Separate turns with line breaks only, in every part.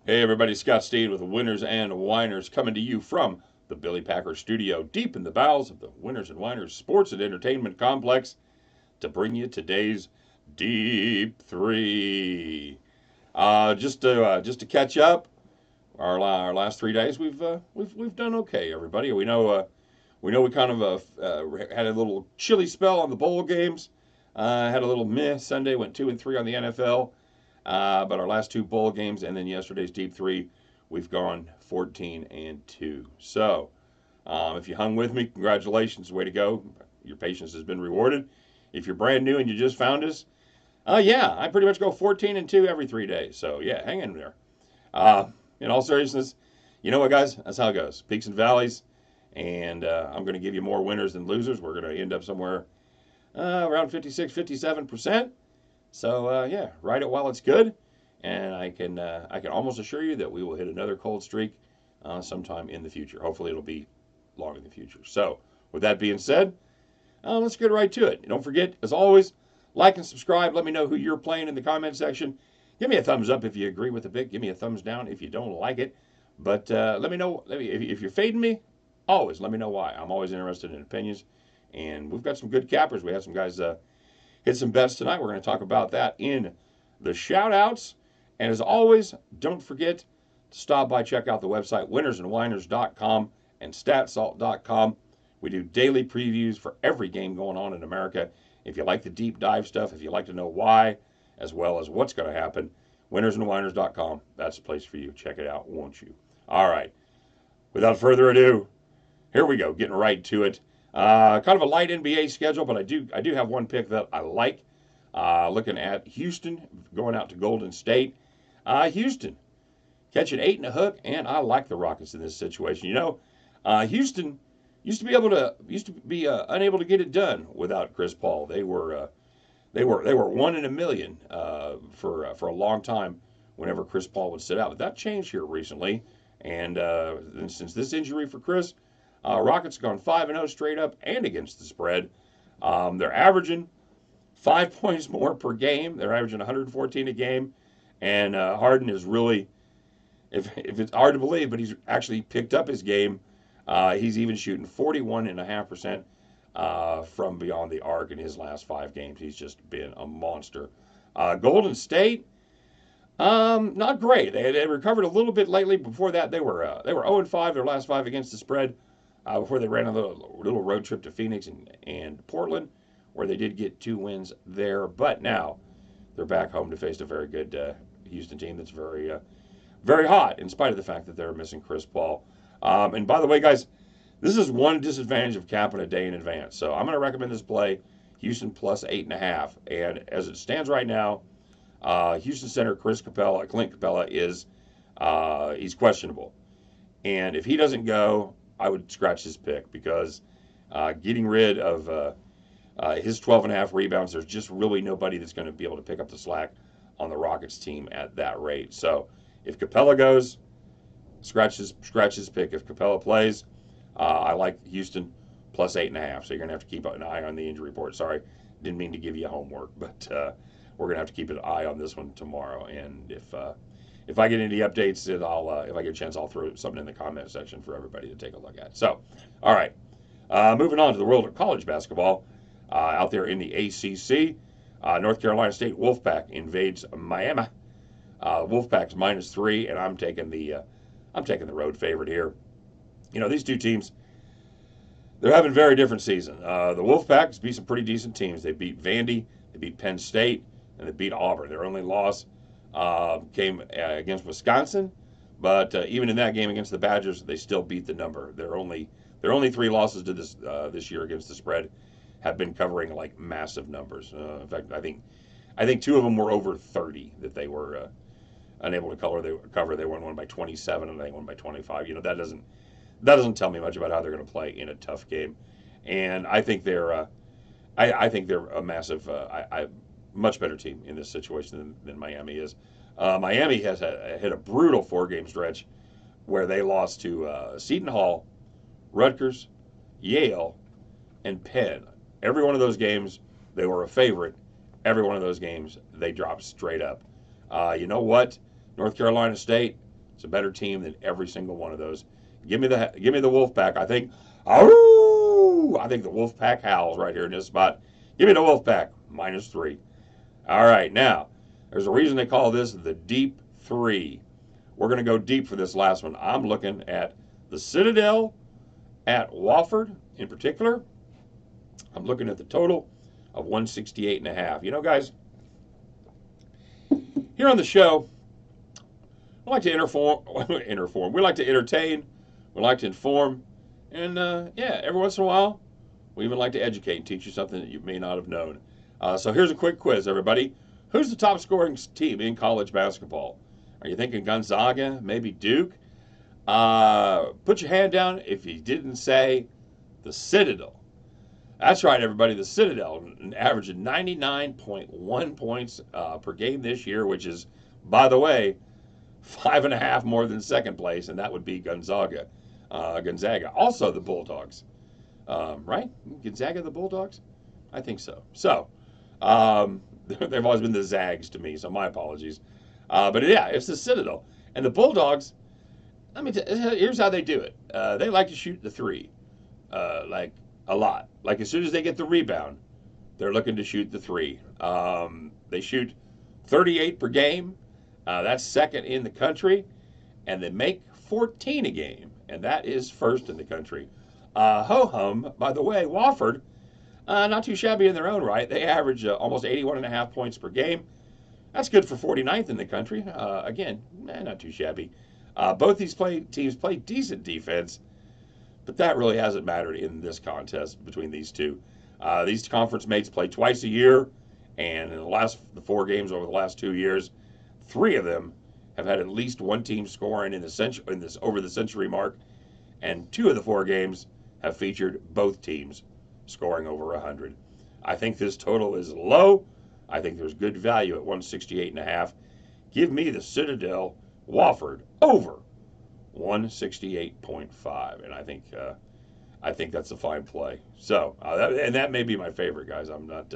Hey everybody, Scott Steed with the Winners and Winers coming to you from the Billy Packer studio deep in the bowels of the Winners and Winers Sports and Entertainment Complex to bring you today's Deep 3. Just to catch up, our last 3 days we've done okay, everybody. We kind of had a little chilly spell on the bowl games. Had a little meh Sunday, went 2-3 on the NFL. But our last two bowl games and then yesterday's deep three, we've gone 14-2. So if you hung with me, congratulations, way to go. Your patience has been rewarded. If you're brand new and you just found us, yeah, I pretty much go 14-2 every 3 days. So yeah, hang in there. Uh, in all seriousness, you know what, guys? That's how it goes. Peaks and valleys. And I'm going to give you more winners than losers. We're going to end up somewhere around 56, 57%. So yeah, ride it while it's good, and I can almost assure you that we will hit another cold streak sometime in the future. Hopefully, it'll be long in the future. So with that being said, let's get right to it. Don't forget, as always, like and subscribe. Let me know who you're playing in the comment section. Give me a thumbs up if you agree with the pick. Give me a thumbs down if you don't like it. But let me know if you're fading me. Always let me know why. I'm always interested in opinions, and we've got some good cappers. We have some guys hit some bets tonight. We're going to talk about that in the shout outs. And as always, don't forget to stop by, check out the website, winnersandwiners.com and statsalt.com. We do daily previews for every game going on in America. If you like the deep dive stuff, if you like to know why, as well as what's going to happen, winnersandwiners.com. That's the place for you. Check it out, won't you? All right. Without further ado, here we go, getting right to it. Kind of a light NBA schedule, but I do have one pick that I like. Looking at Houston going out to Golden State. Houston catching 8 and a hook, and I like the Rockets in this situation. Houston used to be unable to get it done without Chris Paul. They were 1 in a million for a long time whenever Chris Paul would sit out. But that changed here recently, and since this injury for Chris, Rockets gone 5-0 straight up and against the spread. They're averaging 5 points more per game. They're averaging 114 a game, and Harden is really, if it's hard to believe, but he's actually picked up his game. He's even shooting 41.5% from beyond the arc in his last 5 games. He's just been a monster. Golden State, not great. They recovered a little bit lately. Before that, they were 0-5 their last 5 against the spread. Before they ran a little road trip to Phoenix and Portland, where they did get 2 wins there. But now they're back home to face a very good Houston team that's very hot, in spite of the fact that they're missing Chris Paul. And by the way, guys, this is one disadvantage of capping a day in advance. So I'm going to recommend this play, Houston plus 8.5. And as it stands right now, Houston center Clint Capella he's questionable. And if he doesn't go, I would scratch his pick because getting rid of his 12.5 rebounds, there's just really nobody that's going to be able to pick up the slack on the Rockets team at that rate. So if Capella goes, scratch his pick. If Capella plays, I like Houston plus 8.5. So you're going to have to keep an eye on the injury report. Sorry, didn't mean to give you homework, but we're going to have to keep an eye on this one tomorrow. And if I get any updates, if I get a chance, I'll throw something in the comment section for everybody to take a look at. So, all right, moving on to the world of college basketball. Out there in the ACC, North Carolina State Wolfpack invades Miami. Wolfpack's -3, and I'm taking the road favorite here. These two teams, they're having very different seasons. The Wolfpacks beat some pretty decent teams. They beat Vandy, they beat Penn State, and they beat Auburn. Their only loss came against Wisconsin, but even in that game against the Badgers, they still beat the number. Their only 3 losses to this year against the spread have been covering like massive numbers. In fact, I think 2 of them were over 30 that they were unable to cover. They won one by 27 and they won by 25. That doesn't tell me much about how they're going to play in a tough game. And I think they're a massive, much better team in this situation than Miami is. Miami has hit a brutal 4 game stretch where they lost to Seton Hall, Rutgers, Yale, and Penn. Every one of those games, they were a favorite. Every one of those games, they dropped straight up. You know what? North Carolina State, It's a better team than every single one of those. Give me the Wolfpack. I think, oh, I think the Wolfpack howls right here in this spot. Give me the Wolfpack -3. All right, now there's a reason they call this the deep three. We're going to go deep for this last one. I'm looking at the Citadel at Wofford in particular. I'm looking at the total of 168.5. You know, guys, here on the show, we like to inform. We like to entertain. We like to inform. And, yeah, every once in a while, we even like to educate and teach you something that you may not have known. So here's a quick quiz, everybody. Who's the top scoring team in college basketball? Are you thinking Gonzaga? Maybe Duke? Put your hand down if you didn't say the Citadel. That's right, everybody. The Citadel averaging 99.1 points per game this year, which is, by the way, 5.5 more than second place, and that would be Gonzaga. Also the Bulldogs. Right? Gonzaga the Bulldogs? I think so. So, they've always been the Zags to me, so my apologies. But yeah, it's the Citadel. And the Bulldogs, here's how they do it. They like to shoot the three, like a lot. Like as soon as they get the rebound, they're looking to shoot the three. They shoot 38 per game. That's second in the country. And they make 14 a game. And that is first in the country. Ho-hum, by the way, Wofford, not too shabby in their own right. They average almost 81.5 points per game. That's good for 49th in the country. Again, not too shabby. Both these teams play decent defense, but that really hasn't mattered in this contest between these two. These conference mates play twice a year, and in the 4 games over the last 2 years, 3 of them have had at least one team scoring over the century mark, and 2 of the 4 games have featured both teams scoring over 100. I think this total is low. I think there's good value at 168.5. Give me the Citadel Wofford over 168.5, and I think that's a fine play. So, that may be my favorite, guys. I'm not.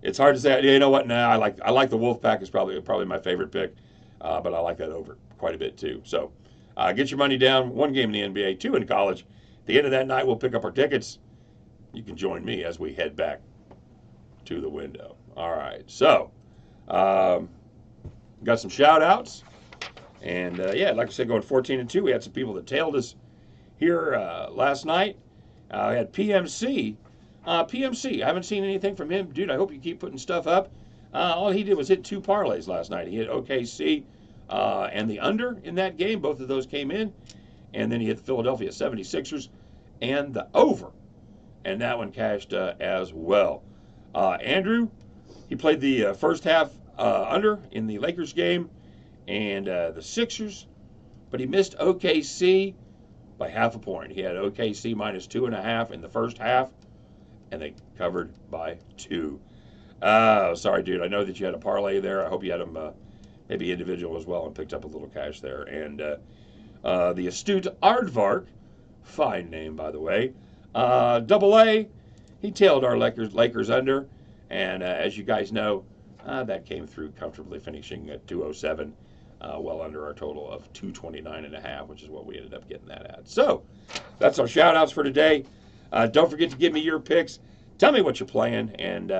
It's hard to say. You know what? Nah, I like the Wolfpack is probably my favorite pick, but I like that over quite a bit too. So, get your money down. 1 game in the NBA, 2 in college. At the end of that night, we'll pick up our tickets. You can join me as we head back to the window. All right. So, got some shout outs. And, yeah, like I said, going 14-2. We had some people that tailed us here last night. We had PMC. PMC, I haven't seen anything from him. Dude, I hope you keep putting stuff up. All he did was hit 2 parlays last night. He hit OKC and the under in that game. Both of those came in. And then he hit the Philadelphia 76ers and the over. And that one cashed as well. Andrew, he played the first half under in the Lakers game and the Sixers, but he missed OKC by half a point. He had OKC -2.5 in the first half, and they covered by 2. Sorry, dude. I know that you had a parlay there. I hope you had them maybe individual as well and picked up a little cash there. And the astute Aardvark, fine name, by the way, Double A, he tailed our Lakers under, and as you guys know, that came through comfortably, finishing at 207, well under our total of 229.5, which is what we ended up getting that at. So that's our shout outs for today. Don't forget to give me your picks. Tell me what you're playing, and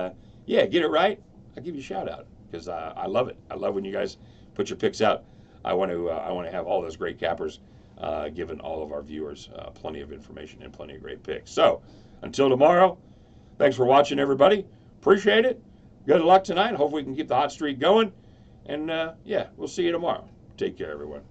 yeah, get it right, I'll give you a shout out because I love it. I love when you guys put your picks out. I want to have all those great cappers giving all of our viewers plenty of information and plenty of great picks. So until tomorrow, thanks for watching, everybody. Appreciate it. Good luck tonight. Hopefully we can keep the hot streak going. And, yeah, we'll see you tomorrow. Take care, everyone.